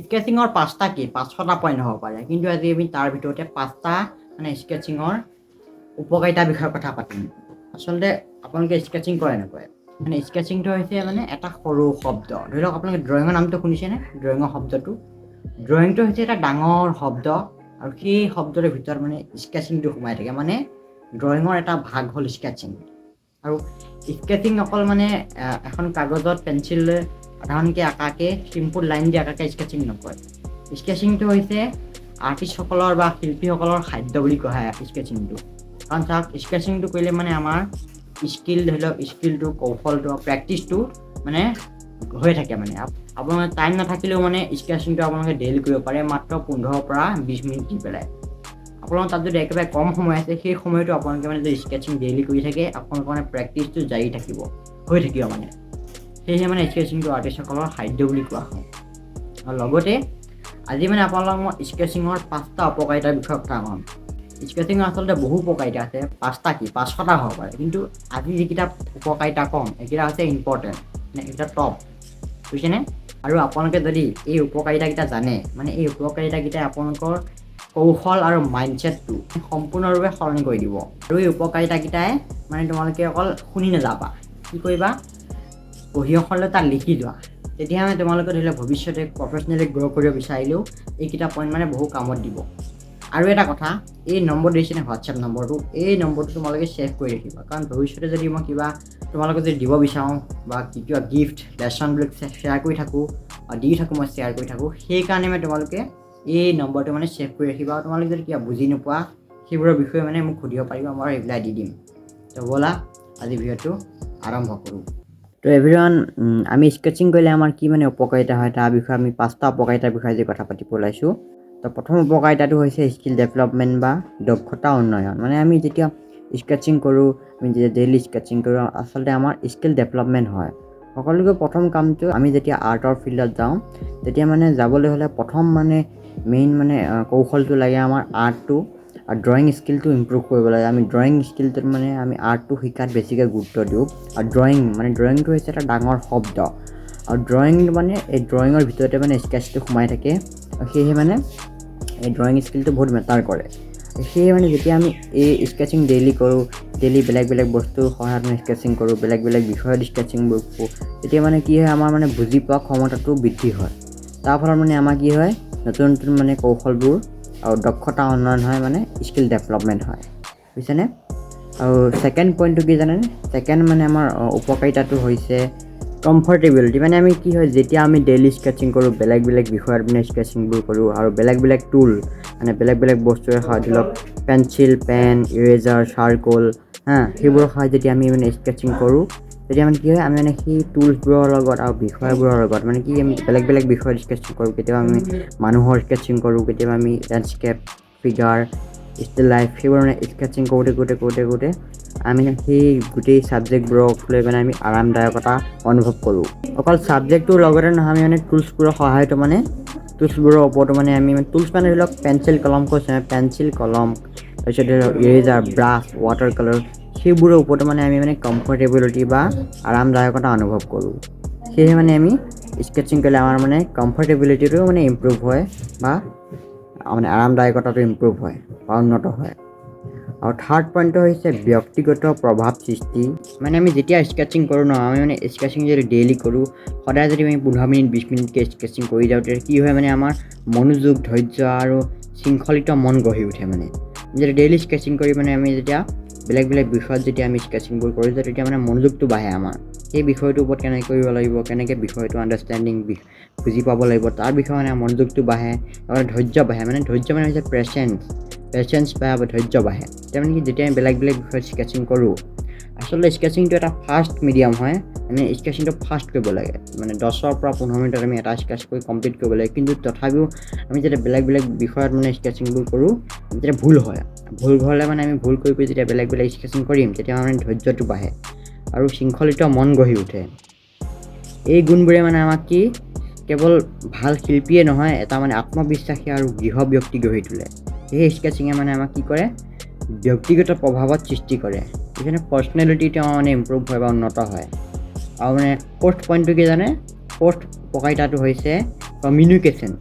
স্কেচিঙৰ 5টা কি 500টা পইণ্ট হ'ব পাৰে, কিন্তু আজি আমি তাৰ ভিতৰতে 5টা মানে স্কেচিঙৰ উপকাৰিতাৰ বিষয়ে কথা পাতিম। আচলতে আপোনালোকে স্কেচিং কৰে নকৰে? মানে স্কেচিংটো হৈছে মানে এটা সৰু শব্দ। ধৰি লওক আপোনালোকে ড্ৰয়িঙৰ নামটো শুনিছেনে? ড্ৰয়িঙৰ শব্দটো ড্ৰয়িংটো হৈছে এটা ডাঙৰ শব্দ, আৰু সেই শব্দটোৰ ভিতৰত মানে স্কেচিংটো সোমাই থাকে। মানে ড্ৰয়িঙৰ এটা ভাগ হ'ল স্কেচিং। আৰু স্কেচিং অকল মানে এখন কাগজত পেঞ্চিল সাধাৰণকৈ আঁকাকে চিম্পুল লাইন দি আঁকাকে স্কেচিং নকৰে। স্কেচিংটো হৈছে আৰ্টিষ্টসকলৰ বা শিল্পীসকলৰ খাদ্য বুলি কোৱা হয় স্কেচিংটো। কাৰণ চাওক, স্কেচিংটো কৰিলে মানে আমাৰ স্কিল, ধৰি লওক স্কিলটো, কৌশলটো, প্ৰেক্টিচটো মানে হৈ থাকে। মানে আপোনাৰ টাইম নাথাকিলেও মানে স্কেচিংটো আপোনালোকে ডেইলি কৰিব পাৰে, মাত্ৰ 15 পৰা 20 মিনিট দি পেলাই। আপোনালোকৰ তাত যদি একেবাৰে কম সময় আছে, সেই সময়টো আপোনালোকে মানে যদি স্কেচিং ডেইলি কৰি থাকে, আপোনালোকৰ মানে প্ৰেক্টিচটো জাৰি থাকিব, হৈ থাকিব মানে। সেয়েহে মানে স্কেচিংটো আৰ্টিষ্টসকলৰ খাদ্য বুলি কোৱা হয়। আৰু লগতে আজি মানে আপোনালোকক মই স্কেচিঙৰ 5টা উপকাৰিতাৰ বিষয়ে কথা ক'ম। স্কেচিঙৰ আচলতে বহু উপকাৰিতা আছে। 5টা কি 500টা হ'ব পাৰে, কিন্তু আজি যিকেইটা উপকাৰিতা ক'ম এইকেইটা হৈছে ইম্পৰ্টেণ্ট, মানে এইকেইটা টপ, বুজিছেনে? আৰু আপোনালোকে যদি এই উপকাৰিতাকেইটা জানে, মানে এই উপকাৰিতাকেইটাই আপোনালোকৰ কৌশল আৰু মাইণ্ডছেটটো সম্পূৰ্ণৰূপে সলনি কৰি দিব। আৰু এই উপকাৰিতাকেইটাই মানে তোমালোকে অকল শুনি নাযাবা, কি কৰিবা, বহি এখনলৈ তাত লিখি যোৱা। তেতিয়া মানে তোমালোকে ধৰি লওক ভৱিষ্যতে প্ৰফেচনেলি গ্ৰ' কৰিব বিচাৰিলেও এইকেইটা পইণ্ট মানে বহু কামত দিব। আৰু এটা কথা, এই নম্বৰ দিছেনে হোৱাটছএপ নম্বৰটো, এই নম্বৰটো তোমালোকে ছেভ কৰি ৰাখিবা। কাৰণ ভৱিষ্যতে যদি মই কিবা তোমালোকে যদি দিব বিচাৰোঁ বা কিবা গিফ্ট লেচনবিলাক শ্বেয়াৰ কৰি থাকোঁ, দি থাকোঁ, মই শ্বেয়াৰ কৰি থাকোঁ, সেইকাৰণে মানে তোমালোকে এই নম্বৰটো মানে ছেভ কৰি ৰাখিবা। আৰু তোমালোকে যদি কিবা বুজি নোপোৱা সেইবোৰৰ বিষয়ে মানে মোক সুধিব পাৰিবা, মই ৰিপ্লাই দি দিম। তো ব'লা আজি ভিডিঅ'টো আৰম্ভ কৰোঁ। তো এভৰিৱান, আমি স্কেচিং কৰিলে আমাৰ কি মানে উপকাৰিতা হয় তাৰ বিষয়ে আমি 5টা উপকাৰিতাৰ বিষয়ে আজি কথা পাতিব ওলাইছোঁ। তো প্ৰথম উপকাৰিতাটো হৈছে স্কিল ডেভেলপমেণ্ট বা দক্ষতা উন্নয়ন। মানে আমি যেতিয়া স্কেচিং কৰোঁ, আমি যেতিয়া ডেইলি স্কেচিং কৰোঁ, আচলতে আমাৰ স্কিল ডেভেলপমেণ্ট হয়। সকলোতকৈ প্ৰথম কামটো, আমি যেতিয়া আৰ্টৰ ফিল্ডত যাওঁ, তেতিয়া মানে যাবলৈ হ'লে প্ৰথম মানে মেইন মানে কৌশলটো লাগে আমাৰ আৰ্টটো আৰু ড্ৰয়িং স্কিলটো ইম্প্ৰুভ কৰিব লাগে। আমি ড্ৰয়িং স্কিলটোত মানে আমি আৰ্টটো শিকাত বেছিকৈ গুৰুত্ব দিওঁ। আৰু ড্ৰয়িংটো হৈছে এটা ডাঙৰ শব্দ, আৰু ড্ৰয়িং মানে এই ড্ৰয়িঙৰ ভিতৰতে মানে স্কেচটো সোমাই থাকে। সেয়েহে মানে এই ড্ৰয়িং স্কিলটো বহুত মেটাৰ কৰে। সেয়ে মানে যেতিয়া আমি এই স্কেচিং ডেইলি কৰোঁ, ডেইলি বেলেগ বেলেগ বস্তুৰ সহায়ত মানে স্কেচিং কৰোঁ, বেলেগ বেলেগ বিষয়ত স্কেচিংবোৰ কৰোঁ, তেতিয়া মানে কি হয়, আমাৰ মানে বুজি পোৱা ক্ষমতাটো বৃদ্ধি হয়। তাৰ ফলত মানে আমাৰ কি হয়, নতুন নতুন মানে কৌশলবোৰ আৰু দক্ষতা উন্নয়ন হয়, মানে স্কিল ডেভেলপমেণ্ট হয়, বুজিছেনে? আৰু ছেকেণ্ড পইণ্টটো কি জানেনে? ছেকেণ্ড মানে আমাৰ উপকাৰিতাটো হৈছে কমফৰ্টেবিলিটি। মানে আমি কি হয়, যেতিয়া আমি ডেইলি স্কেচিং কৰোঁ, বেলেগ বেলেগ বিষয়ত মানে স্কেচিংবোৰ কৰোঁ, আৰু বেলেগ বেলেগ টুল মানে বেলেগ বেলেগ বস্তুৰে সহায়, ধৰি লওক পেঞ্চিল, পেন, ইৰেজাৰ, চাৰ্কল, সেইবোৰৰ সহায়ত যেতিয়া আমি মানে স্কেচিং কৰোঁ, তেতিয়া মানে কি হয়, আমি মানে সেই টুলছবোৰৰ লগত আৰু বিষয়বোৰৰ লগত মানে কি, আমি বেলেগ বেলেগ বিষয়ত স্কেচিং কৰোঁ। কেতিয়াবা আমি মানুহৰ স্কেচিং কৰোঁ, কেতিয়াবা আমি লেণ্ডস্কেপ, ফিগাৰ, ষ্টিল লাইফ, সেইবোৰ মানে স্কেচিং কৰোঁতে আমি সেই গোটেই ছাবজেক্টবোৰক লৈ মানে আমি আৰামদায়কতা অনুভৱ কৰোঁ। অকল ছাবজেক্টটোৰ লগতে নহয়, আমি মানে টুলছবোৰৰ সহায়তো মানে টুলছবোৰৰ ওপৰতো মানে আমি টুলছ মানে ধৰি লওক পেঞ্চিল, কলম, পেঞ্চিল, কলম, তাৰপিছত ধৰি লওক ইৰেজাৰ, ব্ৰাছ, ৱাটাৰ কালাৰ, সেইবোৰৰ ওপৰতো মানে আমি মানে কমফৰ্টেবিলিটি বা আৰামদায়কতা অনুভৱ কৰোঁ। সেয়েহে মানে আমি স্কেচিং কৰিলে আমাৰ মানে কমফৰ্টেবিলিটিটো মানে ইম্প্ৰুভ হয়, বা মানে আৰামদায়কতাটো ইম্প্ৰুভ হয় বা উন্নত হয়। আৰু থাৰ্ড পইণ্টটো হৈছে ব্যক্তিগত প্ৰভাৱ সৃষ্টি। মানে আমি যেতিয়া স্কেচিং কৰোঁ ন, আমি মানে স্কেচিং যদি ডেইলি কৰোঁ, সদায় যদি আমি 15 মিনিট 20 মিনিটকৈ স্কেচিং কৰি যাওঁ, তেতিয়া কি হয়, মানে আমাৰ মনোযোগ, ধৈৰ্য আৰু শৃংখলিত মন গঢ়ি উঠে। মানে যদি ডেইলি স্কেচিং কৰি মানে আমি যেতিয়া বেলেগ বেলেগ বিষয়ত যেতিয়া আমি স্কেচিংবোৰ কৰি যাওঁ, তেতিয়া মানে মনোযোগটো বাঢ়ে আমাৰ। সেই বিষয়টোৰ ওপৰত কেনেকৈ কৰিব লাগিব, কেনেকৈ বিষয়টো আণ্ডাৰষ্টেণ্ডিং বুজি পাব লাগিব, তাৰ বিষয়ে মানে মনোযোগটো বাঢ়ে, আৰু ধৈৰ্য বাঢ়ে। মানে ধৈৰ্য মানে হৈছে পেচেঞ্চ বাঢ়ে বা ধৈৰ্য বাঢ়ে। তেতিয়া মানে কি, যেতিয়া আমি বেলেগ বেলেগ বিষয়ত স্কেচিং কৰোঁ, আচলতে স্কেচিংটো এটা ফাষ্ট মিডিয়াম হয়। মানে স্কেচিংটো ফাষ্ট কৰিব লাগে, মানে 10 পৰা 15 মিনিটত আমি এটা স্কেচ কৰি কমপ্লিট কৰিব লাগে। কিন্তু তথাপিও আমি যেতিয়া বেলেগ বেলেগ বিষয়ত মানে স্কেচিংবোৰ কৰোঁ, তেতিয়া ভুল হ'লে মানে আমি ভুল কৰি যেতিয়া বেলেগ বেলেগ স্কেচিং কৰিম, তেতিয়া মানে ধৈৰ্যটো বাঢ়ে আৰু শৃংখলিত মন গঢ়ি উঠে। এই গুণবোৰে মানে আমাক কি, কেৱল ভাল শিল্পীয়ে নহয়, এটা মানে আত্মবিশ্বাসী আৰু দৃঢ় ব্যক্তি গঢ়ি তোলে। সেই স্কেচিঙে মানে আমাক কি কৰে, ব্যক্তিগত প্ৰভাৱত সৃষ্টি কৰে। সেইকাৰণে পাৰ্চনেলিটি তেওঁ মানে ইম্প্ৰুভ হয় বা উন্নত হয়। আৰু মানে ফ'ৰ্থ পইণ্টটো কি জানে? ফ'ৰ্থ উপকাৰিতাটো হৈছে কমিউনিকেশ্যন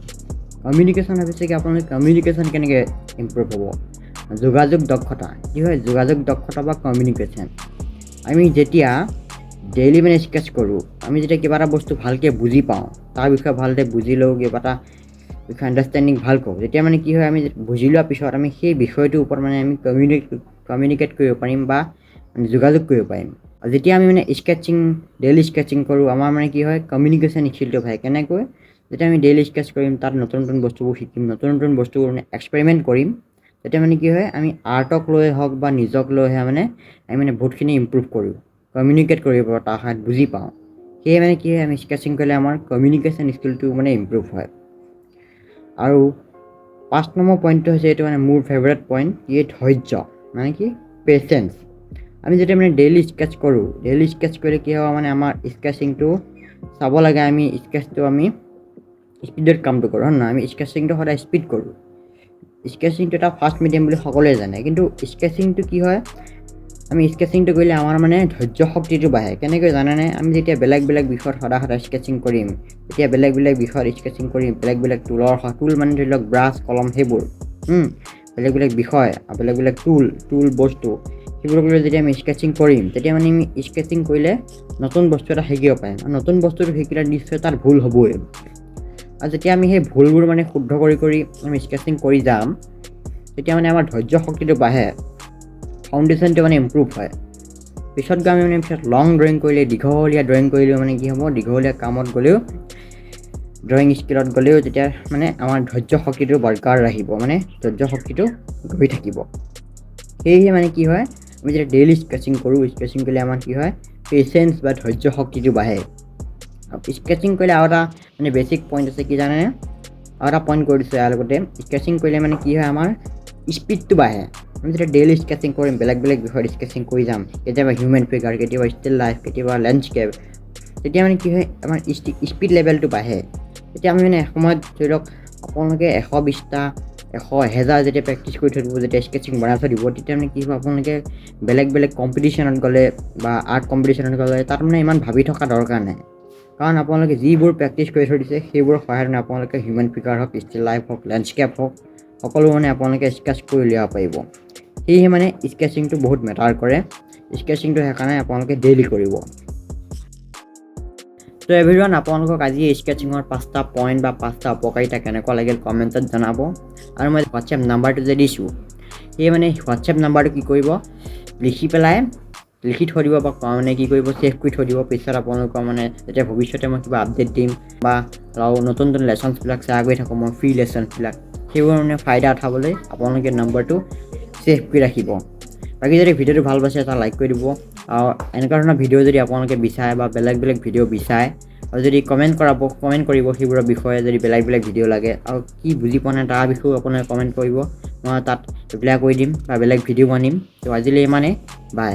হৈছে কি আপোনালোকে কমিউনিকেশ্যন কেনেকৈ ইম্প্ৰুভ হ'ব যোগাযোগ দক্ষতা কি হয় যোগাযোগ দক্ষতা বা কমিউনিকেশ্যন আমি যেতিয়া ডেইলি মানে স্কেচ কৰোঁ আমি যেতিয়া কিবা এটা বস্তু ভালকৈ বুজি পাওঁ তাৰ বিষয়ে ভালকৈ বুজি লওঁ কিবা এটা বিষয়ে আণ্ডাৰষ্টেণ্ডিং ভাল কৰোঁ যেতিয়া মানে কি হয় আমি বুজি লোৱাৰ পিছত আমি সেই বিষয়টোৰ ওপৰত মানে আমি কমিউনিকেট কৰিব পাৰিম বা যোগাযোগ কৰিব পাৰিম যেতিয়া আমি মানে ডেইলি স্কেচিং কৰোঁ আমাৰ মানে কি হয় কমিউনিকেশ্যন স্কিলটো হয় কেনেকৈ যেতিয়া আমি ডেইলি স্কেচ কৰিম তাত নতুন বস্তুবোৰ শিকিম নতুন বস্তুবোৰ মানে এক্সপেৰিমেণ্ট কৰিম তেতিয়া মানে কি হয় আমি আৰ্টক লৈ হওক বা নিজক লৈহে মানে আমি মানে বহুতখিনি ইম্প্ৰুভ কৰোঁ কমিউনিকেট কৰিব তাৰ সহায়ত বুজি পাওঁ সেয়ে মানে কি হয় আমি স্কেচিং কৰিলে আমাৰ কমিউনিকেশ্যন স্কিলটো মানে ইম্প্ৰুভ হয় আৰু 5 নম্বৰ পইণ্টটো হৈছে এইটো মানে মোৰ ফেভৰেট পইণ্ট এই ধৈৰ্য মানে কি পেচেঞ্চ আমি যেতিয়া মানে ডেইলি স্কেচ কৰোঁ ডেইলি স্কেচ কৰিলে কি হয় মানে আমাৰ স্কেচিংটো চাব লাগে আমি স্কেচটো আমি স্পীডত কামটো কৰোঁ হয় নহয় আমি স্কেচিংটো সদায় স্পীড কৰোঁ স্কেচিংটো এটা ফাষ্ট মিডিয়াম বুলি সকলোৱে জানে কিন্তু স্কেচিংটো কি হয় আমি স্কেচিংটো কৰিলে আমাৰ মানে ধৈৰ্য শক্তিটো বাঢ়ে কেনেকৈ জানেনে আমি যেতিয়া বেলেগ বিষয়ত সদায় স্কেচিং কৰিম তেতিয়া বেলেগ বিষয়ত স্কেচিং কৰিম বেলেগ টুল মানে ধৰি লওক ব্ৰাছ কলম সেইবোৰ বেলেগ বিষয় বেলেগ টুল বস্তু সেইবোৰক লৈ যেতিয়া আমি স্কেচিং কৰিম তেতিয়া মানে আমি স্কেচিং কৰিলে নতুন বস্তু এটা শিকিব পাৰিম আৰু নতুন বস্তুটো শিকিলে নিশ্চয় তাত ভুল হ'বই আৰু যেতিয়া আমি সেই ভুলবোৰ মানে শুদ্ধ কৰি আমি স্কেচিং কৰি যাম তেতিয়া মানে আমাৰ ধৈৰ্য শক্তিটো বাঢ়ে ফাউণ্ডেশ্যনটো মানে ইম্প্ৰুভ হয় পিছত গৈ আমি মানে লং ড্ৰয়িং কৰিলে দীঘলীয়া ড্ৰয়িং কৰিলেও মানে কি হ'ব দীঘলীয়া কামত গ'লেও ড্ৰয়িং স্কিলত গ'লেও তেতিয়া মানে আমাৰ ধৈৰ্য শক্তিটো বৰকৰাৰ ৰাখিব মানে ধৈৰ্য শক্তিটো গৈ থাকিব সেয়েহে মানে কি হয় আমি যেতিয়া ডেইলি স্কেচিং কৰোঁ স্কেচিং কৰিলে আমাৰ কি হয় পেচেঞ্চ বা ধৈৰ্য শক্তিটো বাঢ়ে স্কেচিং কৰিলে আৰু এটা মানে বেছিক পইণ্ট আছে কি জানেনে আৰু এটা পইণ্ট কৰি দিছোঁ ইয়াৰ লগতে স্কেচিং কৰিলে মানে কি হয় আমাৰ স্পীডটো বাঢ়ে আমি যেতিয়া ডেইলি স্কেচিং কৰিম বেলেগ বিষয়ত স্কেচিং কৰি যাম কেতিয়াবা হিউমেন ফিগাৰ কেতিয়াবা ষ্টিল লাইফ কেতিয়াবা লেণ্ডস্কেপ তেতিয়া মানে কি হয় আমাৰ স্পীড লেভেলটো বাঢ়ে তেতিয়া আমি মানে এসময়ত ধৰি লওক আপোনালোকে 120টা 1000 যেতিয়া প্ৰেক্টিছ কৰি থৈ দিব যেতিয়া স্কেচিং বনাই থৈ দিব তেতিয়া মানে কি হ'ব আপোনালোকে বেলেগ কম্পিটিশ্যনত গ'লে বা আৰ্ট কম্পিটিশ্যনত গ'লে তাত মানে ইমান ভাবি থকা দৰকাৰ নাই কাৰণ আপোনালোকে যিবোৰ প্ৰেক্টিছ কৰি থৈ দিছে সেইবোৰৰ সহায়ত মানে আপোনালোকে হিউমেন ফিগাৰ হওক ষ্টিল লাইফ হওক লেণ্ডস্কেপ হওক সকলো মানে আপোনালোকে স্কেচ কৰি উলিয়াব পাৰিব সেয়েহে মানে স্কেচিংটো বহুত মেটাৰ কৰে স্কেচিংটো সেইকাৰণে আপোনালোকে ডেইলি কৰিব তো এভৰিৱান আপোনালোকক আজি স্কেচিঙৰ 5টা পইণ্ট বা 5টা উপকাৰিতা কেনেকুৱা লাগিল কমেণ্টত জনাব আৰু মই হোৱাটছএপ নাম্বাৰটো যে দিছোঁ সেই মানে হোৱাটছএপ নাম্বাৰটো কি কৰিব লিখি থৈ দিব বা মানে কি কৰিব ছেভ কৰি থৈ দিব পিছত আপোনালোকৰ মানে যেতিয়া ভৱিষ্যতে মই কিবা আপডেট দিম বা নতুন লেচনছবিলাক শ্বেয়াৰ কৰি থাকোঁ মই ফ্ৰী লেচনছবিলাক সেইবোৰ মানে ফাইদা উঠাবলৈ আপোনালোকে নম্বৰটো ছেভ কৰি ৰাখিব বাকী যদি ভিডিঅ'টো ভাল পাইছে এটা লাইক কৰি দিব আৰু এনেকুৱা ধৰণৰ ভিডিঅ' যদি আপোনালোকে বিচাৰে বা বেলেগ ভিডিঅ' বিচাৰে আৰু যদি কমেণ্ট কৰিব সেইবোৰৰ বিষয়ে যদি বেলেগ ভিডিঅ' লাগে আৰু কি বুজি পোৱা নাই তাৰ বিষয়েও আপোনালোকে কমেণ্ট কৰিব মই তাত ৰিপ্লাই কৰি দিম বা বেলেগ ভিডিঅ' বনাম তো আজিলৈ ইমানেই বাই